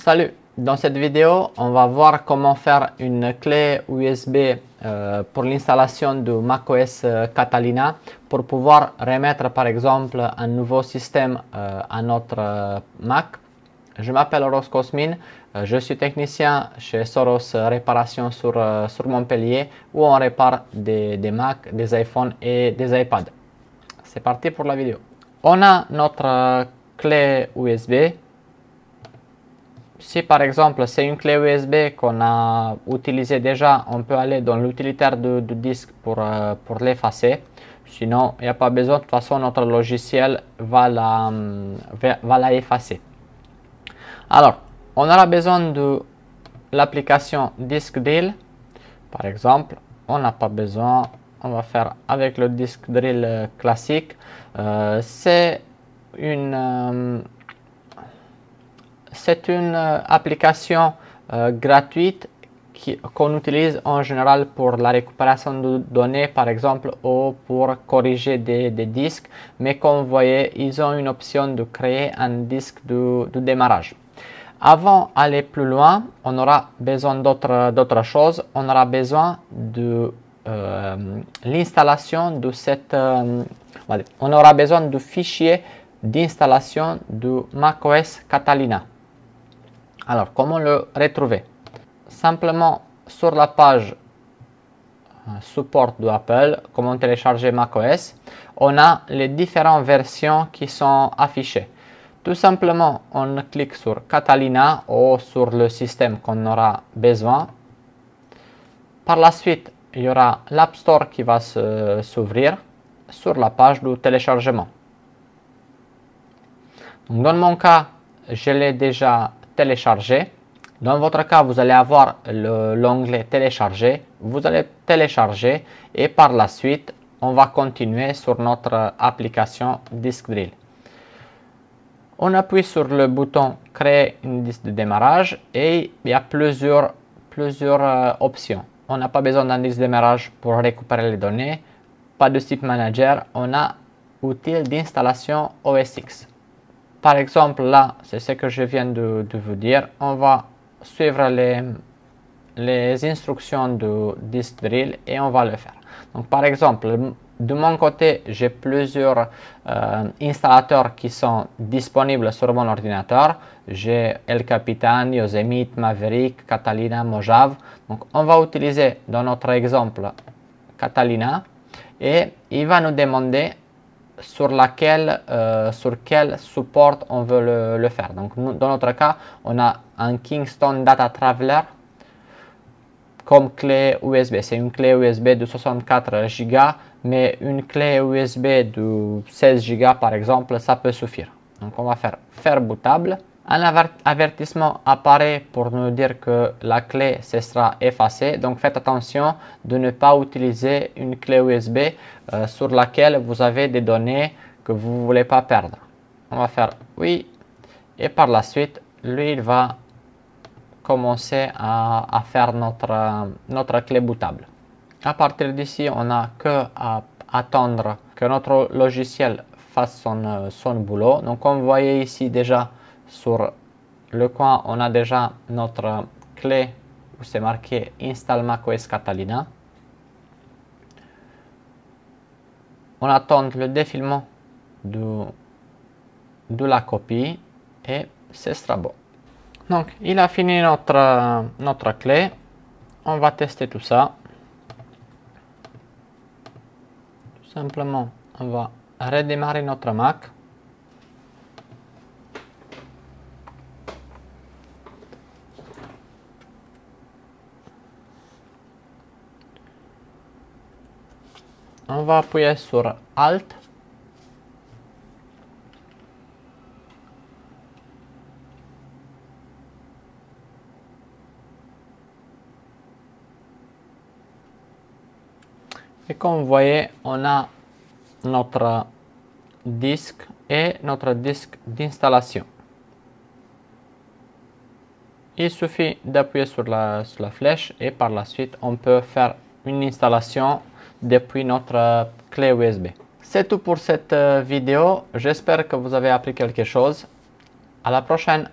Salut! Dans cette vidéo, on va voir comment faire une clé USB pour l'installation de macOS Catalina pour pouvoir remettre par exemple un nouveau système à notre Mac. Je m'appelle Ross Cosmin, je suis technicien chez Soros Réparation sur Montpellier où on répare des Mac, des iPhones et des iPads. C'est parti pour la vidéo. On a notre clé USB. Si par exemple c'est une clé USB qu'on a utilisée déjà, on peut aller dans l'utilitaire du disque pour l'effacer. Sinon, il n'y a pas besoin, de toute façon notre logiciel va la effacer. Alors, on aura besoin de l'application Disk Drill. Par exemple, on n'a pas besoin, on va faire avec le Disk Drill classique. C'est une application gratuite qu'on utilise en général pour la récupération de données, par exemple, ou pour corriger des disques. Mais comme vous voyez, ils ont une option de créer un disque de démarrage. Avant d'aller plus loin, on aura besoin d'autres choses. On aura besoin de l'installation de cette... on aura besoin du fichier d'installation de macOS Catalina. Alors, comment le retrouver? Simplement sur la page support de Apple, comment télécharger macOS, on a les différentes versions qui sont affichées. Tout simplement, on clique sur Catalina ou sur le système qu'on aura besoin. Par la suite, il y aura l'App Store qui va s'ouvrir sur la page de téléchargement. Donc, dans mon cas, je l'ai déjà téléchargé. Dans votre cas, vous allez avoir l'onglet télécharger. Vous allez télécharger et par la suite, on va continuer sur notre application Disk Drill. On appuie sur le bouton créer une disque de démarrage et il y a plusieurs options. On n'a pas besoin d'un disque de démarrage pour récupérer les données. Pas de type manager. On a outil d'installation OS X. Par exemple, là, c'est ce que je viens de vous dire. On va suivre les instructions de Disk Drill et on va le faire. Donc, par exemple, de mon côté, j'ai plusieurs installateurs qui sont disponibles sur mon ordinateur. J'ai El Capitan, Yosemite, Maverick, Catalina, Mojave. Donc, on va utiliser dans notre exemple Catalina et il va nous demander sur quel support on veut le faire. Donc, dans notre cas, on a un Kingston Data Traveler comme clé USB. C'est une clé USB de 64 Go, mais une clé USB de 16 Go par exemple, ça peut suffire. Donc, on va faire bootable. Un avertissement apparaît pour nous dire que la clé sera effacée. Donc, faites attention de ne pas utiliser une clé USB sur laquelle vous avez des données que vous ne voulez pas perdre. On va faire oui. Et par la suite, lui, il va commencer à faire notre clé bootable. À partir d'ici, on n'a que à attendre que notre logiciel fasse son boulot. Donc, comme vous voyez ici déjà, sur le coin, on a déjà notre clé où c'est marqué Install macOS Catalina. On attend le défilement de la copie et ce sera bon. Donc, il a fini notre clé. On va tester tout ça. Tout simplement, on va redémarrer notre Mac. On va appuyer sur Alt. Et comme vous voyez, on a notre disque et notre disque d'installation. Il suffit d'appuyer sur la flèche et par la suite, on peut faire une installation depuis notre clé USB. C'est tout pour cette vidéo. J'espère que vous avez appris quelque chose. À la prochaine.